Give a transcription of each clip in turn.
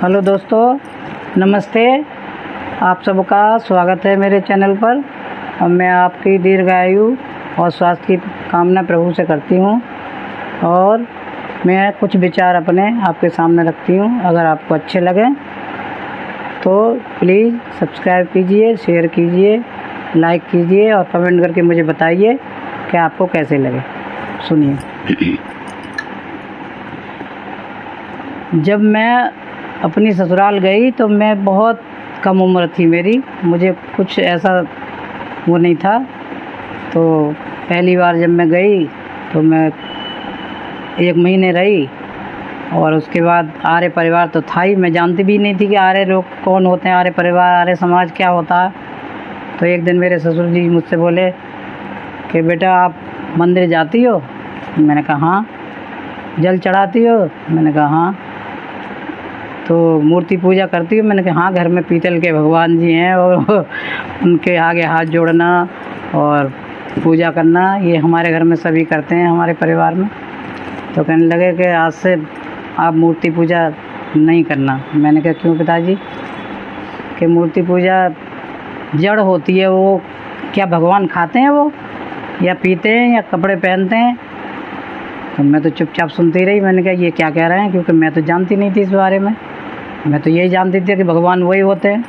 Hello दोस्तों, नमस्ते। आप सबका स्वागत है मेरे चैनल पर और मैं आपकी दीर्घायु और स्वास्थ्य की कामना प्रभु से करती हूँ और मैं कुछ विचार अपने आपके सामने रखती हूँ। अगर आपको अच्छे लगें तो प्लीज़ सब्सक्राइब कीजिए, शेयर कीजिए, लाइक कीजिए और कमेंट करके मुझे बताइए कि आपको कैसे लगे। सुनिए। जब मैं अपनी ससुराल गई तो मैं बहुत कम उम्र थी मेरी, मुझे कुछ ऐसा वो नहीं था। तो पहली बार जब मैं गई तो मैं 1 महीने रही और उसके बाद आर्य परिवार तो था ही, मैं जानती भी नहीं थी कि आर्य लोग कौन होते हैं, आर्य परिवार, आर्य समाज क्या होता है। तो एक दिन मेरे ससुर जी मुझसे बोले कि बेटा आप मंदिर जाती हो? मैंने कहा हाँ। जल चढ़ाती हो? मैंने कहा हाँ। तो मूर्ति पूजा करती हो? मैंने कहा हाँ, घर में पीतल के भगवान जी हैं और उनके आगे हाथ जोड़ना और पूजा करना ये हमारे घर में सभी करते हैं, हमारे परिवार में। तो कहने लगे कि आज से आप मूर्ति पूजा नहीं करना। मैंने कहा क्यों पिताजी? कि मूर्ति पूजा जड़ होती है, वो क्या भगवान खाते हैं वो, या पीते हैं, या कपड़े पहनते हैं? तो मैं तो चुपचाप सुनती रही। मैंने कहा ये क्या कह रहे हैं, क्योंकि मैं तो जानती नहीं थी इस बारे में। मैं तो यही जानती थी कि भगवान वही होते हैं।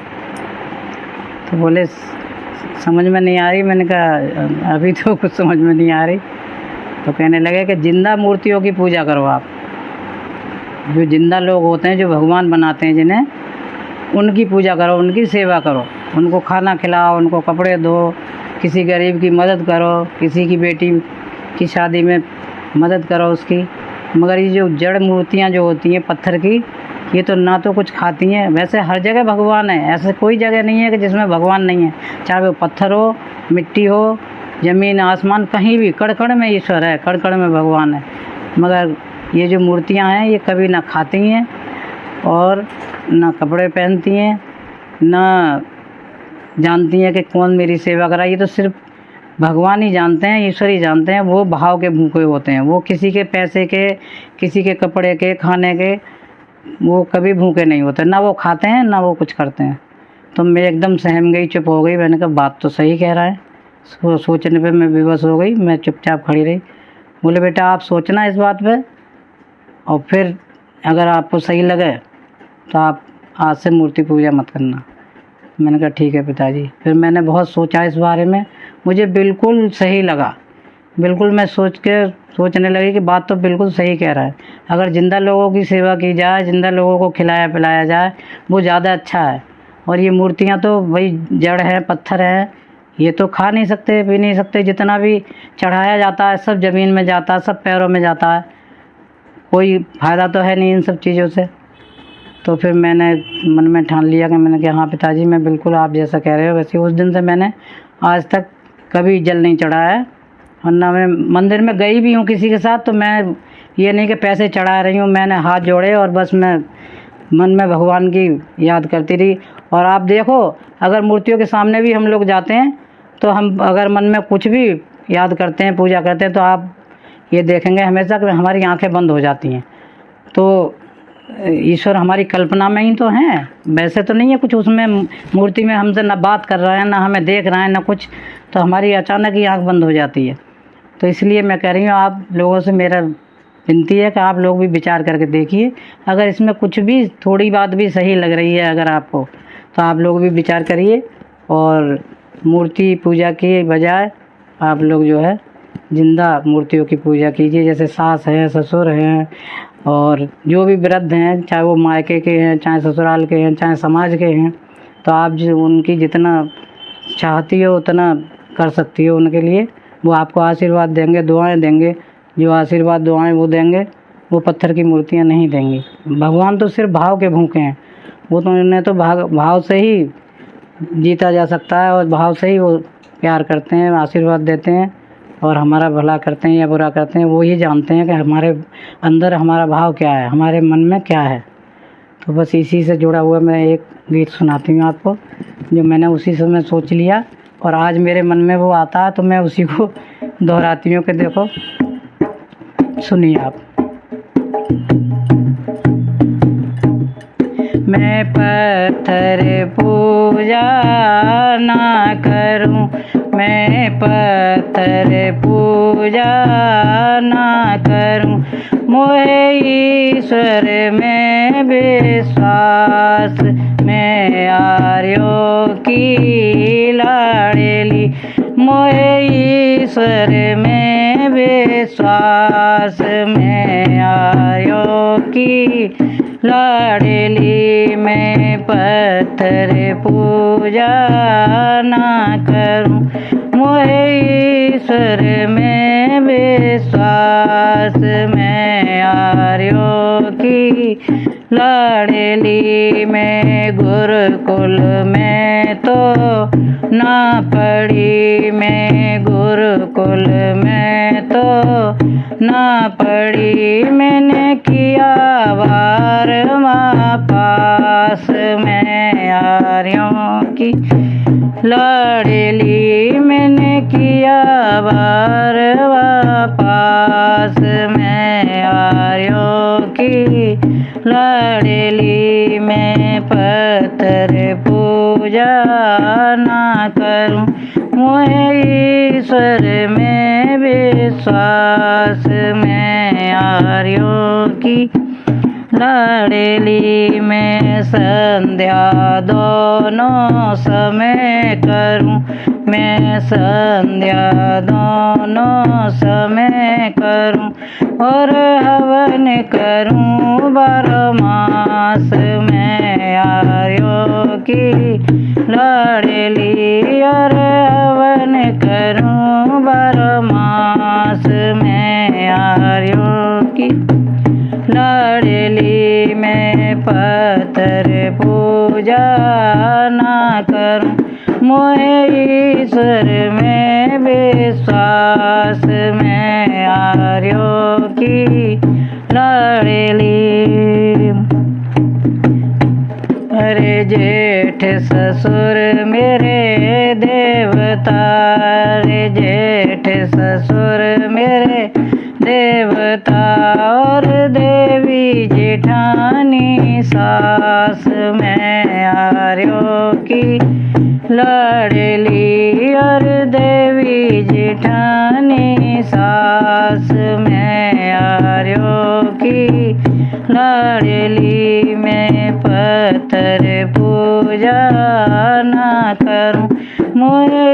तो बोले समझ में नहीं आ रही। मैंने कहा अभी तो कुछ समझ में नहीं आ रही। तो कहने लगे कि जिंदा मूर्तियों की पूजा करो आप। जो जिंदा लोग होते हैं, जो भगवान बनाते हैं जिन्हें, उनकी पूजा करो, उनकी सेवा करो, उनको खाना खिलाओ, उनको कपड़े दो, किसी गरीब की मदद करो, किसी की बेटी की शादी में मदद करो उसकी। मगर ये जो जड़ मूर्तियाँ जो होती हैं पत्थर की, ये तो ना तो कुछ खाती हैं। वैसे हर जगह भगवान है, ऐसे कोई जगह नहीं है कि जिसमें भगवान नहीं है। चाहे वो पत्थर हो, मिट्टी हो, ज़मीन, आसमान, कहीं भी कण कण में ईश्वर है, कण कण में भगवान है। मगर ये जो मूर्तियाँ हैं ये कभी ना खाती हैं और ना कपड़े पहनती हैं, ना जानती हैं कि कौन मेरी सेवा करा। ये तो सिर्फ भगवान ही जानते हैं, ईश्वर ही जानते हैं। वो भाव के भूखे होते हैं, वो किसी के पैसे के, किसी के कपड़े के, खाने के, वो कभी भूखे नहीं होते। ना वो खाते हैं ना वो कुछ करते हैं। तो मैं एकदम सहम गई, चुप हो गई। मैंने कहा बात तो सही कह रहा है। सोचने पे मैं विवश हो गई, मैं चुपचाप खड़ी रही। बोले बेटा आप सोचना इस बात पे और फिर अगर आपको सही लगे तो आप आज से मूर्ति पूजा मत करना। मैंने कहा ठीक है पिताजी। फिर मैंने बहुत सोचा इस बारे में, मुझे बिल्कुल सही लगा। बिल्कुल मैं सोचने लगी कि बात तो बिल्कुल सही कह रहा है। अगर ज़िंदा लोगों की सेवा की जाए, ज़िंदा लोगों को खिलाया पिलाया जाए, वो ज़्यादा अच्छा है। और ये मूर्तियाँ तो वही जड़ है, पत्थर है, ये तो खा नहीं सकते, पी नहीं सकते। जितना भी चढ़ाया जाता है सब ज़मीन में जाता है, सब पैरों में जाता है। कोई फ़ायदा तो है नहीं इन सब चीज़ों से। तो फिर मैंने मन में ठान लिया कि मैंने कहा हाँ पिताजी, मैं बिल्कुल आप जैसा कह रहे हो वैसे। उस दिन से मैंने आज तक कभी जल नहीं चढ़ाया। और ना मैं मंदिर में गई भी हूँ किसी के साथ तो मैं ये नहीं कि पैसे चढ़ा रही हूँ, मैंने हाथ जोड़े और बस मैं मन में भगवान की याद करती रही। और आप देखो, अगर मूर्तियों के सामने भी हम लोग जाते हैं तो हम अगर मन में कुछ भी याद करते हैं, पूजा करते हैं, तो आप ये देखेंगे हमेशा कि हमारी आंखें बंद हो जाती हैं। तो ईश्वर हमारी कल्पना में ही तो हैं, वैसे तो नहीं है कुछ उसमें मूर्ति में हमसे ना बात कर रहा है, ना हमें देख रहा है, ना कुछ। तो हमारी अचानक ही आंख बंद हो जाती है। तो इसलिए मैं कह रही हूँ आप लोगों से मेरा विनती है कि आप लोग भी विचार करके देखिए। अगर इसमें कुछ भी थोड़ी बात भी सही लग रही है अगर आपको, तो आप लोग भी विचार करिए और मूर्ति पूजा के बजाय आप लोग जो है जिंदा मूर्तियों की पूजा कीजिए। जैसे सास हैं, ससुर हैं और जो भी वृद्ध हैं, चाहे वो मायके के हैं, चाहे ससुराल के हैं, चाहे समाज के हैं, तो आप जो उनकी जितना चाहती हो उतना कर सकती हो उनके लिए। वो आपको आशीर्वाद देंगे, दुआएं देंगे। जो आशीर्वाद दुआएं वो देंगे, वो पत्थर की मूर्तियां नहीं देंगी। भगवान तो सिर्फ भाव के भूखे हैं। वो तो उन्हें तो भाव से ही जीता जा सकता है और भाव से ही वो प्यार करते हैं, आशीर्वाद देते हैं और हमारा भला करते हैं या बुरा करते हैं। वो ही जानते हैं कि हमारे अंदर हमारा भाव क्या है, हमारे मन में क्या है। तो बस इसी से जुड़ा हुआ मैं एक गीत सुनाती हूँ आपको, जो मैंने उसी समय सोच लिया और आज मेरे मन में वो आता है तो मैं उसी को दोहराती हूँ कि देखो सुनिए आप। मैं पत्थर पूजा ना करूं, मैं पत्थर पूजा ना करूं। मोहे ईश्वर में विश्वास, मैं आर्यों की लाडली। मोहे ईश्वर में विश्वास, मैं आर्यों की लाडली। मैं पत्थर पूजा ना करूं, मोहे ईश्वर में विश्वास, मैं आर्यों की लाडली। मैं गुरुकुल में तो ना पढ़ी, मैं गुरुकुल में तो ना पढ़ी। मैंने किया बारहवां पास, मैं आर्यों की लाडली। मैंने किया बारहवां पास, मैं आर्यों की लाडली। मैं पत्थर पूजा ना करूं, मोहे ईश्वर में विश्वास, मैं आर्यों की लाडली। मैं संध्या दोनों समय करूं, मैं संध्या दोनों समय करूं। और हवन करूं बारहमास, मैं आर्यों की लाडली। और हवन करूं बारहमास, मैं आर्यों की लाडली। मैं पत्थर पूजा ना करूं, मोहे ईश्वर में विश्वास, मैं आर्यों की लाडली। अरे जेठ ससुर मेरे देवता, रे जेठ ससुर मेरे देवता। और देवी जेठानी सास, मैं आर्यों की लाडली। और देवी जेठानी सास, मैं आर्यों की लाडली। मैं पत्थर पूजा ना करूं, मोहे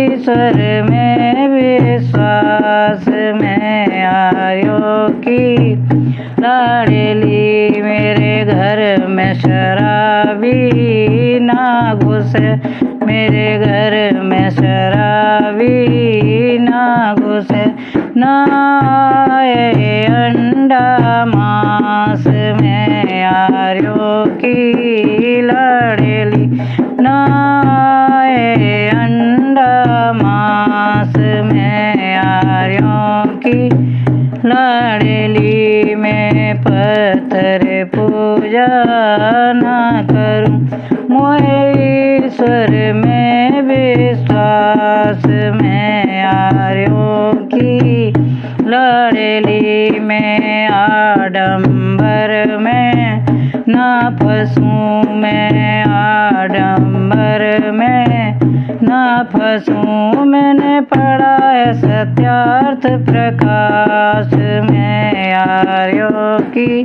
ईश्वर में विश्वास, मैं आर्यों की लाडली। मेरे घर में शराबी ना घुसे, मेरे घर में शराबी ना घुसे। ना आए अंडा मांस, मैं आर्यों की लाडली। ना आए अंडा मांस, मैं आर्यों की लाडली। मैं पत्थर पूजा ना करूं, मोहे ईश्वर में विश्वास, मैं आर्यों की लाडली। मैं आडंबर में ना फंसूं, मैं आडंबर में ना फंसूं। मैंने पढ़ा है सत्यार्थ प्रकाश, मैं आर्यों की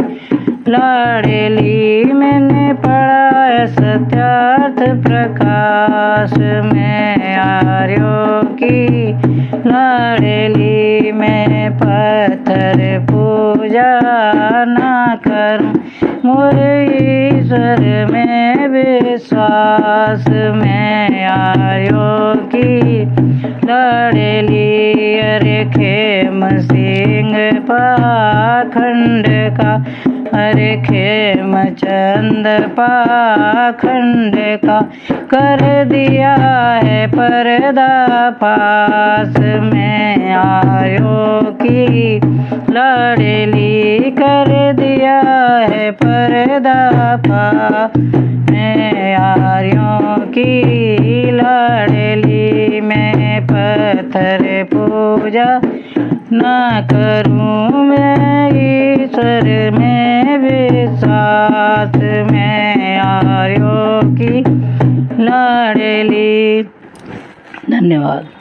लाडली। मैंने पढ़ा है सत्यार्थ प्रकाश, मैं आर्यों की लाडली। मैं पत्थर पूजा ना करूं, मोहे ईश्वर में विश्वास, मैं आर्यों की लाडली। अरे खेम सिंह पाखंड का, अरे खेमचंद पाखंड का कर दिया है पर्दाफाश, मैं आर्यों की लाडली। कर दिया है पर्दाफाश, मैं आर्यों की लाडली। मैं पत्थर पूजा ना करूं, मैं ईश्वर में विश्वास, मैं लाडली। धन्यवाद।